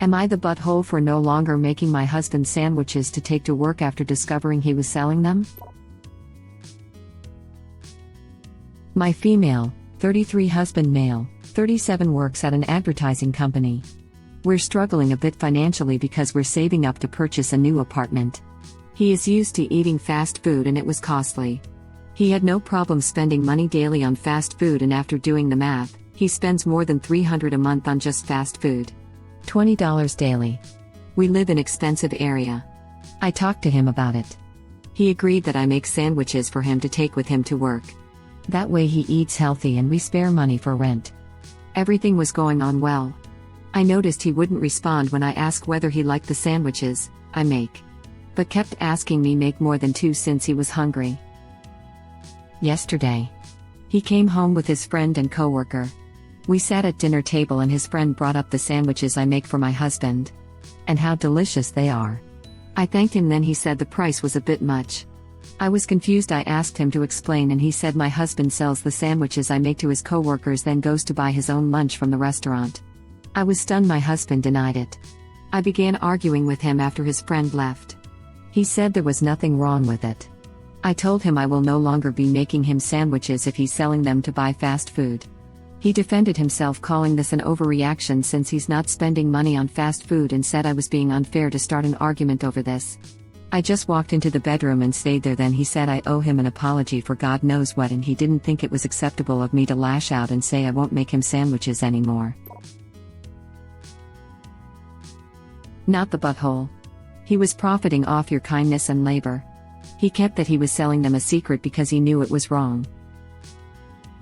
Am I the butthole for no longer making my husband sandwiches to take to work after discovering he was selling them? My female, 33 husband male, 37 works at an advertising company. We're struggling a bit financially because we're saving up to purchase a new apartment. He is used to eating fast food and it was costly. He had no problem spending money daily on fast food, and after doing the math, he spends more than $300 a month on just fast food. $20 daily. We live in expensive area. I talked to him about it. He agreed that I make sandwiches for him to take with him to work. That way he eats healthy and we spare money for rent. Everything was going on well. I noticed he wouldn't respond when I asked whether he liked the sandwiches I make, but kept asking me make more than 2 since he was hungry. Yesterday, he came home with his friend and coworker. We sat at dinner table and his friend brought up the sandwiches I make for my husband. And how delicious they are. I thanked him, then he said the price was a bit much. I was confused. I asked him to explain and he said my husband sells the sandwiches I make to his coworkers, then goes to buy his own lunch from the restaurant. I was stunned. My husband denied it. I began arguing with him after his friend left. He said there was nothing wrong with it. I told him I will no longer be making him sandwiches if he's selling them to buy fast food. He defended himself, calling this an overreaction since he's not spending money on fast food, and said I was being unfair to start an argument over this. I just walked into the bedroom and stayed there. Then he said I owe him an apology for God knows what, and he didn't think it was acceptable of me to lash out and say I won't make him sandwiches anymore. Not the butthole. He was profiting off your kindness and labor. He kept that he was selling them a secret because he knew it was wrong.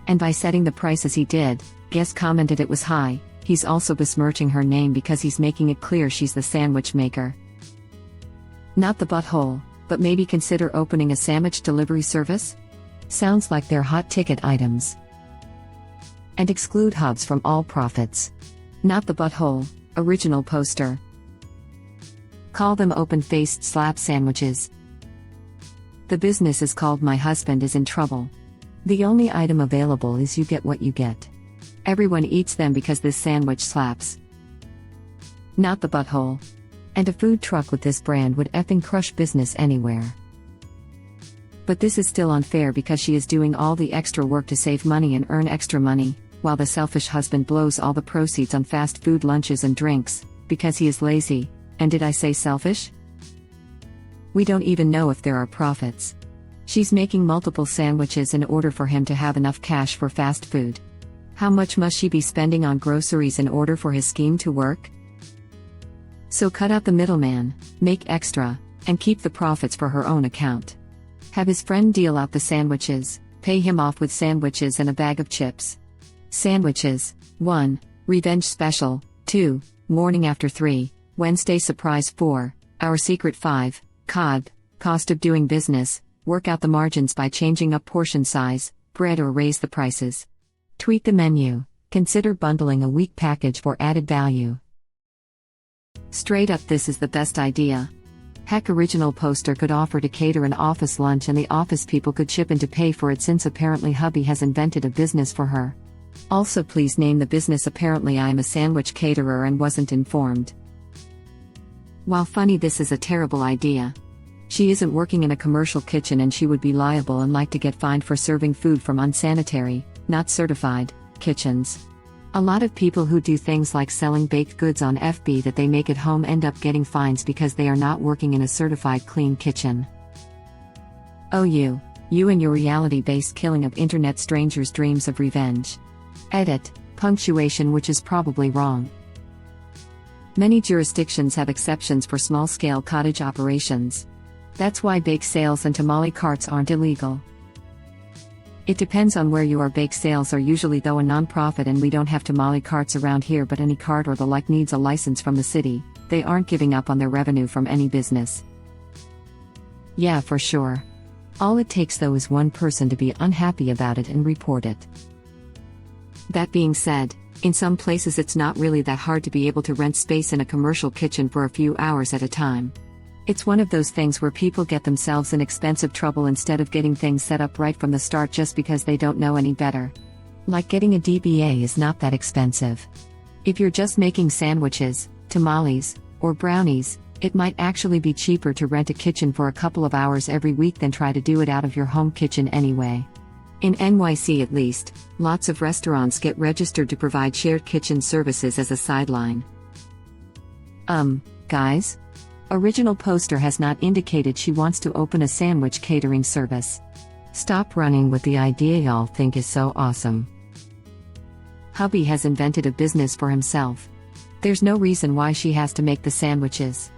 And by setting the price as he did, guests commented it was high. He's also besmirching her name because he's making it clear she's the sandwich maker. Not the butthole, but maybe consider opening a sandwich delivery service? Sounds like they're hot ticket items. And exclude hubs from all profits. Not the butthole, original poster. Call them open-faced slap sandwiches. The business is called My Husband is in Trouble. The only item available is you get what you get. Everyone eats them because this sandwich slaps. Not the butthole. And a food truck with this brand would effing crush business anywhere. But this is still unfair because she is doing all the extra work to save money and earn extra money, while the selfish husband blows all the proceeds on fast food lunches and drinks, because he is lazy. And did I say selfish? We don't even know if there are profits. She's making multiple sandwiches in order for him to have enough cash for fast food. How much must she be spending on groceries in order for his scheme to work? So cut out the middleman, make extra, and keep the profits for her own account. Have his friend deal out the sandwiches, pay him off with sandwiches and a bag of chips. Sandwiches. 1. Revenge special. 2. Morning after 3. Wednesday surprise. 4. Our secret. 5. COD. Cost of doing business. Work out the margins by changing up portion size, bread, or raise the prices. Tweak the menu. Consider bundling a week package for added value. Straight up, this is the best idea. Heck, original poster could offer to cater an office lunch and the office people could chip in to pay for it, since apparently hubby has invented a business for her. Also, please name the business. Apparently I'm a sandwich caterer and wasn't informed. While funny, this is a terrible idea. She isn't working in a commercial kitchen and she would be liable and like to get fined for serving food from unsanitary, not certified, kitchens. A lot of people who do things like selling baked goods on FB that they make at home end up getting fines because they are not working in a certified clean kitchen. Oh, you and your reality-based killing of internet strangers' dreams of revenge. Edit, punctuation which is probably wrong. Many jurisdictions have exceptions for small-scale cottage operations. That's why bake sales and tamale carts aren't illegal. It depends on where you are. Bake sales are usually though a non-profit, and we don't have tamale carts around here, but any cart or the like needs a license from the city. They aren't giving up on their revenue from any business. Yeah, for sure. All it takes though is one person to be unhappy about it and report it. That being said, in some places it's not really that hard to be able to rent space in a commercial kitchen for a few hours at a time. It's one of those things where people get themselves in expensive trouble instead of getting things set up right from the start just because they don't know any better. Like getting a DBA is not that expensive. If you're just making sandwiches, tamales, or brownies, it might actually be cheaper to rent a kitchen for a couple of hours every week than try to do it out of your home kitchen anyway. In NYC at least, lots of restaurants get registered to provide shared kitchen services as a sideline. Guys? Original poster has not indicated she wants to open a sandwich catering service. Stop running with the idea y'all think is so awesome. Hubby has invented a business for himself. There's no reason why she has to make the sandwiches.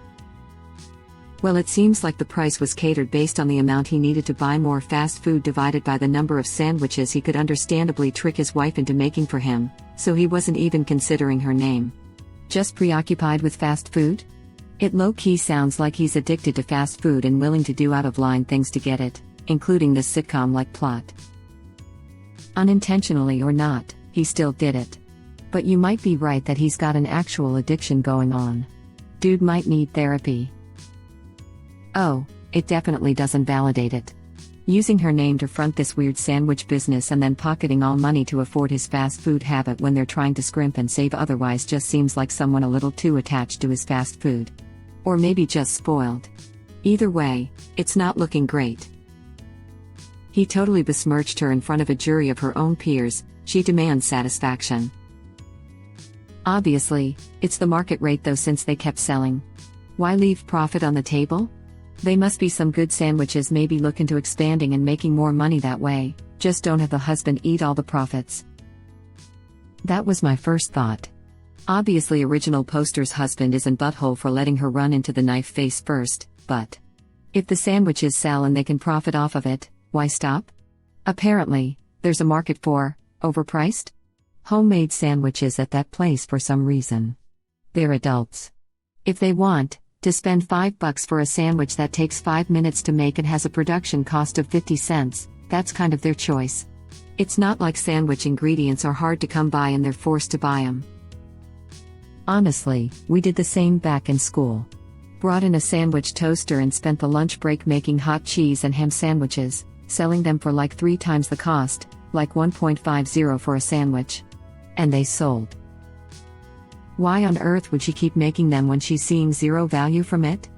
Well, it seems like the price was catered based on the amount he needed to buy more fast food divided by the number of sandwiches he could understandably trick his wife into making for him, so he wasn't even considering her name. Just preoccupied with fast food? It low-key sounds like he's addicted to fast food and willing to do out-of-line things to get it, including this sitcom-like plot. Unintentionally or not, he still did it. But you might be right that he's got an actual addiction going on. Dude might need therapy. Oh, it definitely doesn't validate it. Using her name to front this weird sandwich business and then pocketing all money to afford his fast food habit when they're trying to scrimp and save otherwise just seems like someone a little too attached to his fast food. Or maybe just spoiled. Either way, it's not looking great. He totally besmirched her in front of a jury of her own peers. She demands satisfaction. Obviously, it's the market rate though, since they kept selling. Why leave profit on the table? They must be some good sandwiches, maybe look into expanding and making more money that way, just don't have the husband eat all the profits. That was my first thought. Obviously Original Poster's husband isn't butthole for letting her run into the knife face first, but if the sandwiches sell and they can profit off of it, why stop? Apparently, there's a market for overpriced homemade sandwiches at that place for some reason. They're adults. If they want to spend $5 for a sandwich that takes 5 minutes to make and has a production cost of 50 cents, that's kind of their choice. It's not like sandwich ingredients are hard to come by and they're forced to buy them. Honestly, we did the same back in school. Brought in a sandwich toaster and spent the lunch break making hot cheese and ham sandwiches, selling them for like 3 times the cost, like $1.50 for a sandwich. And they sold. Why on earth would she keep making them when she's seeing zero value from it?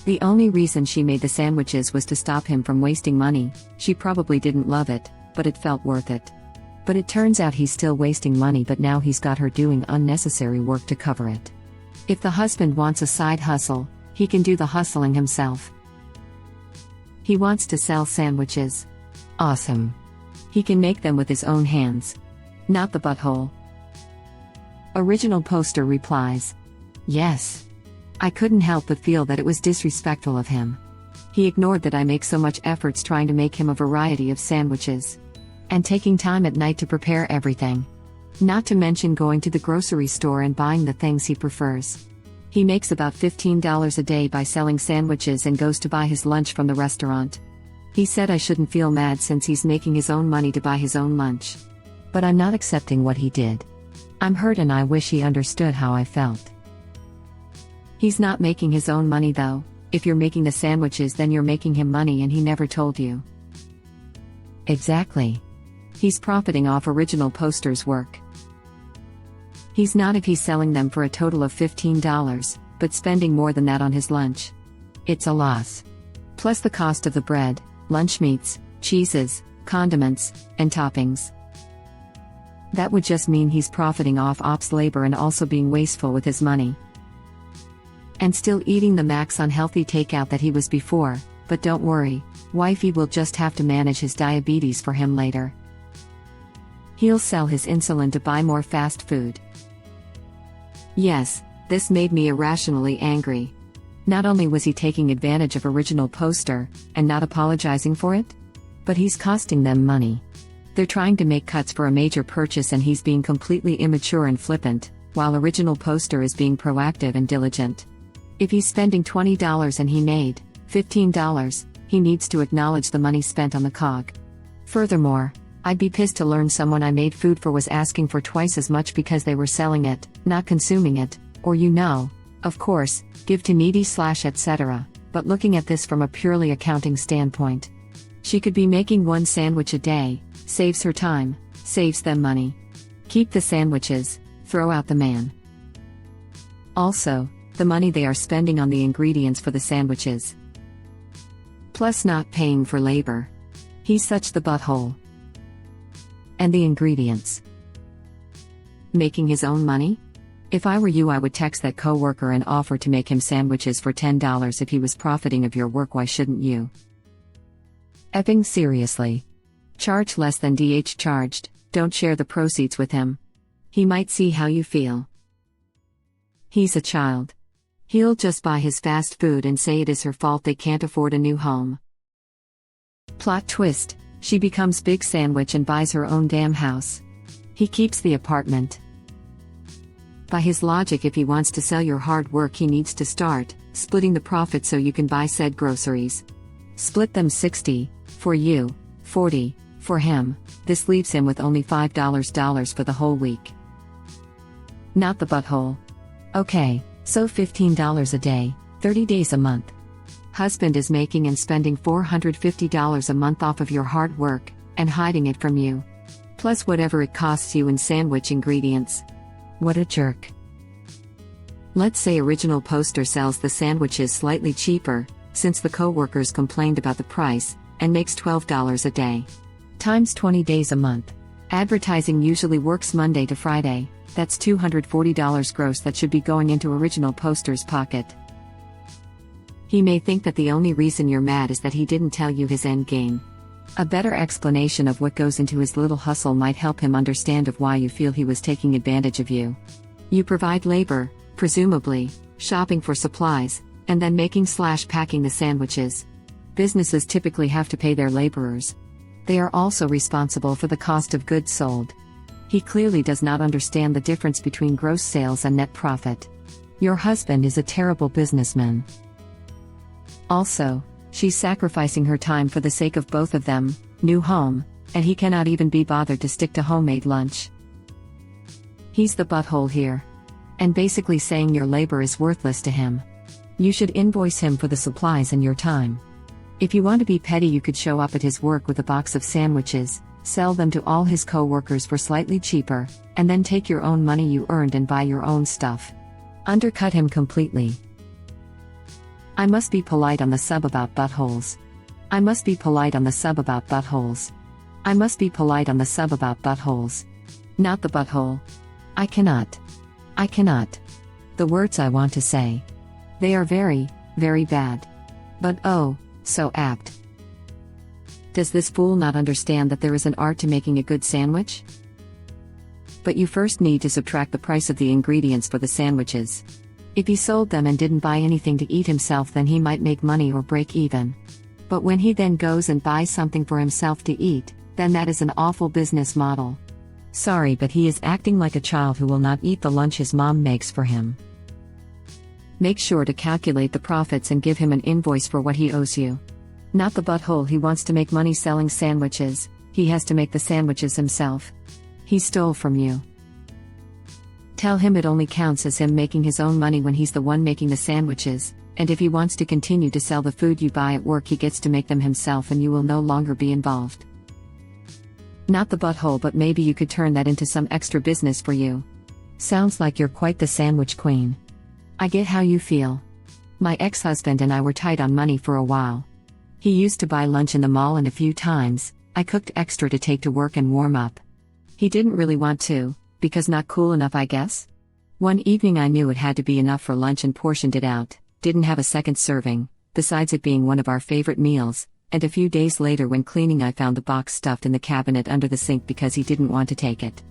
The only reason she made the sandwiches was to stop him from wasting money. She probably didn't love it, but it felt worth it. But it turns out he's still wasting money, but now he's got her doing unnecessary work to cover it. If the husband wants a side hustle, he can do the hustling himself. He wants to sell sandwiches. Awesome. He can make them with his own hands. Not the butthole. Original Poster replies, "Yes. I couldn't help but feel that it was disrespectful of him. He ignored that I make so much efforts trying to make him a variety of sandwiches. And taking time at night to prepare everything. Not to mention going to the grocery store and buying the things he prefers. He makes about $15 a day by selling sandwiches and goes to buy his lunch from the restaurant. He said I shouldn't feel mad since he's making his own money to buy his own lunch. But I'm not accepting what he did. I'm hurt and I wish he understood how I felt." He's not making his own money though. If you're making the sandwiches, then you're making him money and he never told you. Exactly. He's profiting off Original Poster's work. He's not if he's selling them for a total of $15, but spending more than that on his lunch. It's a loss. Plus the cost of the bread, lunch meats, cheeses, condiments, and toppings. That would just mean he's profiting off ops labor and also being wasteful with his money. And still eating the max unhealthy takeout that he was before, but don't worry, wifey will just have to manage his diabetes for him later. He'll sell his insulin to buy more fast food. Yes, this made me irrationally angry. Not only was he taking advantage of Original Poster, and not apologizing for it, but he's costing them money. They're trying to make cuts for a major purchase and he's being completely immature and flippant, while Original Poster is being proactive and diligent. If he's spending $20 and he made $15, he needs to acknowledge the money spent on the cog. Furthermore, I'd be pissed to learn someone I made food for was asking for twice as much because they were selling it, not consuming it, or of course, give to needy / etc., but looking at this from a purely accounting standpoint. She could be making 1 sandwich a day, saves her time, saves them money. Keep the sandwiches, throw out the man. Also, the money they are spending on the ingredients for the sandwiches. Plus not paying for labor. He's such the butthole. And the ingredients. Making his own money? If I were you, I would text that coworker and offer to make him sandwiches for $10 if he was profiting of your work. Why shouldn't you? Epping seriously. Charge less than DH charged, don't share the proceeds with him. He might see how you feel. He's a child. He'll just buy his fast food and say it is her fault they can't afford a new home. Plot twist, she becomes Big Sandwich and buys her own damn house. He keeps the apartment. By his logic, if he wants to sell your hard work, he needs to start splitting the profit so you can buy said groceries. Split them 60, for you, 40, for him. This leaves him with only $5 for the whole week. Not the butthole. Okay, so $15 a day, 30 days a month. Husband is making and spending $450 a month off of your hard work, and hiding it from you. Plus whatever it costs you in sandwich ingredients. What a jerk. Let's say Original Poster sells the sandwiches slightly cheaper, since the coworkers complained about the price, and makes $12 a day. Times 20 days a month. Advertising usually works Monday to Friday, that's $240 gross that should be going into Original Poster's pocket. He may think that the only reason you're mad is that he didn't tell you his end game. A better explanation of what goes into his little hustle might help him understand of why you feel he was taking advantage of you. You provide labor, presumably, shopping for supplies, and then making/packing the sandwiches. Businesses typically have to pay their laborers. They are also responsible for the cost of goods sold. He clearly does not understand the difference between gross sales and net profit. Your husband is a terrible businessman. Also, she's sacrificing her time for the sake of both of them, new home, and he cannot even be bothered to stick to homemade lunch. He's the butthole here. And basically saying your labor is worthless to him. You should invoice him for the supplies and your time. If you want to be petty, you could show up at his work with a box of sandwiches, sell them to all his co-workers for slightly cheaper, and then take your own money you earned and buy your own stuff. Undercut him completely. I must be polite on the sub about buttholes. I must be polite on the sub about buttholes. I must be polite on the sub about buttholes. Not the butthole. I cannot. The words I want to say. They are very, very bad. But oh, so apt. Does this fool not understand that there is an art to making a good sandwich? But you first need to subtract the price of the ingredients for the sandwiches. If he sold them and didn't buy anything to eat himself, then he might make money or break even. But when he then goes and buys something for himself to eat, then that is an awful business model. Sorry, but he is acting like a child who will not eat the lunch his mom makes for him. Make sure to calculate the profits and give him an invoice for what he owes you. Not the butthole. He wants to make money selling sandwiches, he has to make the sandwiches himself. He stole from you. Tell him it only counts as him making his own money when he's the one making the sandwiches, and if he wants to continue to sell the food you buy at work, he gets to make them himself and you will no longer be involved. Not the butthole, but maybe you could turn that into some extra business for you. Sounds like you're quite the sandwich queen. I get how you feel. My ex-husband and I were tight on money for a while. He used to buy lunch in the mall, and a few times, I cooked extra to take to work and warm up. He didn't really want to, because not cool enough, I guess. One evening I knew it had to be enough for lunch and portioned it out, didn't have a second serving, besides it being one of our favorite meals, and a few days later when cleaning I found the box stuffed in the cabinet under the sink because he didn't want to take it.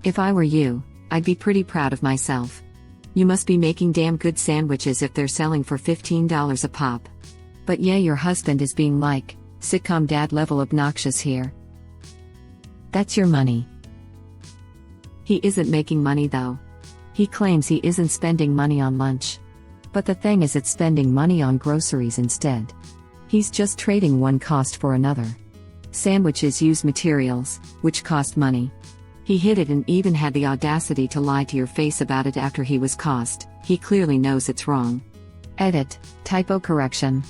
If I were you, I'd be pretty proud of myself. You must be making damn good sandwiches if they're selling for $15 a pop. But yeah, your husband is being like, sitcom dad level obnoxious here. That's your money. He isn't making money though. He claims he isn't spending money on lunch. But the thing is, it's spending money on groceries instead. He's just trading one cost for another. Sandwiches use materials, which cost money. He hid it and even had the audacity to lie to your face about it after he was caught. He clearly knows it's wrong. Edit, typo correction.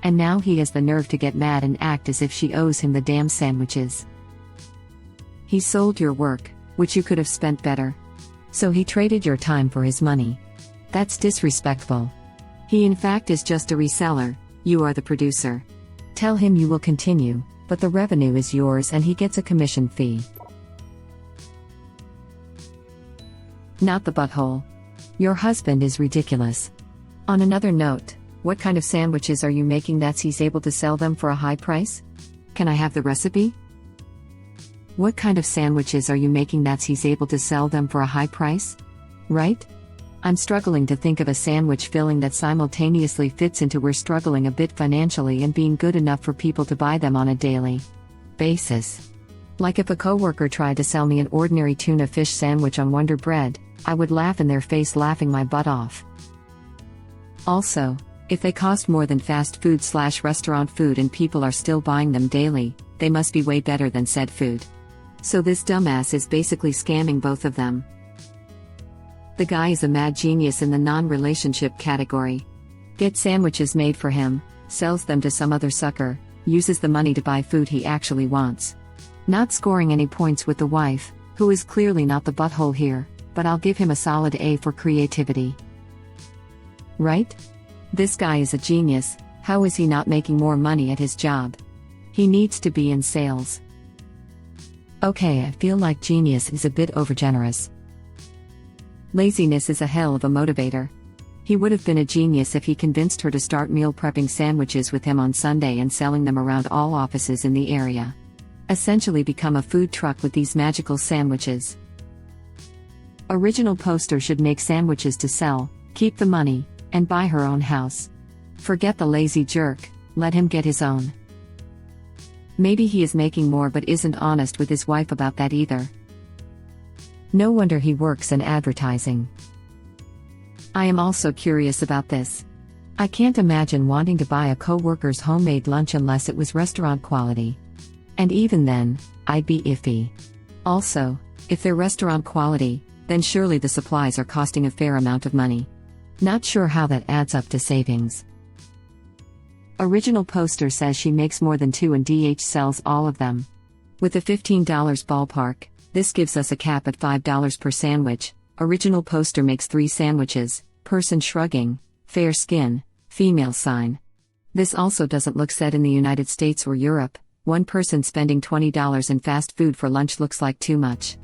And now he has the nerve to get mad and act as if she owes him the damn sandwiches. He sold your work, which you could have spent better. So he traded your time for his money. That's disrespectful. He in fact is just a reseller, you are the producer. Tell him you will continue, but the revenue is yours and he gets a commission fee. Not the butthole. Your husband is ridiculous. On another note, what kind of sandwiches are you making that he's able to sell them for a high price? Can I have the recipe? What kind of sandwiches are you making that he's able to sell them for a high price? Right? I'm struggling to think of a sandwich filling that simultaneously fits into we're struggling a bit financially and being good enough for people to buy them on a daily basis. Like if a coworker tried to sell me an ordinary tuna fish sandwich on Wonder Bread, I would laugh in their face laughing my butt off. Also, if they cost more than fast food/restaurant food and people are still buying them daily, they must be way better than said food. So this dumbass is basically scamming both of them. The guy is a mad genius in the non-relationship category. Gets sandwiches made for him, sells them to some other sucker, uses the money to buy food he actually wants. Not scoring any points with the wife, who is clearly not the butthole here, but I'll give him a solid A for creativity. Right? This guy is a genius. How is he not making more money at his job? He needs to be in sales. Okay, I feel like genius is a bit overgenerous. Laziness is a hell of a motivator. He would have been a genius if he convinced her to start meal prepping sandwiches with him on Sunday and selling them around all offices in the area. Essentially become a food truck with these magical sandwiches. Original poster should make sandwiches to sell, keep the money, and buy her own house. Forget the lazy jerk, let him get his own. Maybe he is making more but isn't honest with his wife about that either. No wonder he works in advertising. I am also curious about this. I can't imagine wanting to buy a coworker's homemade lunch unless it was restaurant quality. And even then, I'd be iffy. Also, if they're restaurant quality, then surely the supplies are costing a fair amount of money. Not sure how that adds up to savings. Original poster says she makes more than 2 and DH sells all of them. With a $15 ballpark, this gives us a cap at $5 per sandwich. Original poster makes 3 sandwiches, person shrugging, fair skin, female sign. This also doesn't look set in the United States or Europe. One person spending $20 in fast food for lunch looks like too much.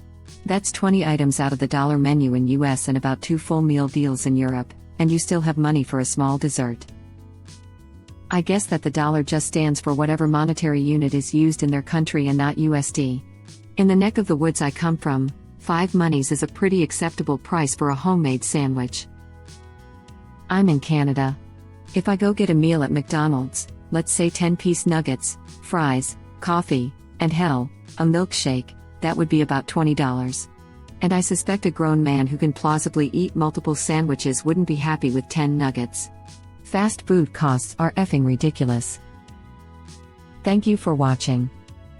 That's 20 items out of the dollar menu in US and about 2 full meal deals in Europe, and you still have money for a small dessert. I guess that the dollar just stands for whatever monetary unit is used in their country and not USD. In the neck of the woods I come from, 5 monies is a pretty acceptable price for a homemade sandwich. I'm in Canada. If I go get a meal at McDonald's, let's say 10-piece nuggets, fries, coffee, and hell, a milkshake, that would be about $20. And I suspect a grown man who can plausibly eat multiple sandwiches wouldn't be happy with 10 nuggets. Fast food costs are effing ridiculous. Thank you for watching.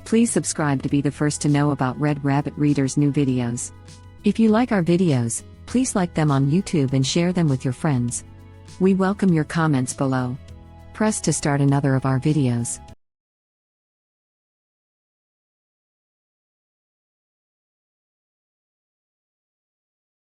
Please subscribe to be the first to know about Red Rabbit Reader's new videos. If you like our videos, please like them on YouTube and share them with your friends. We welcome your comments below. Press to start another of our videos.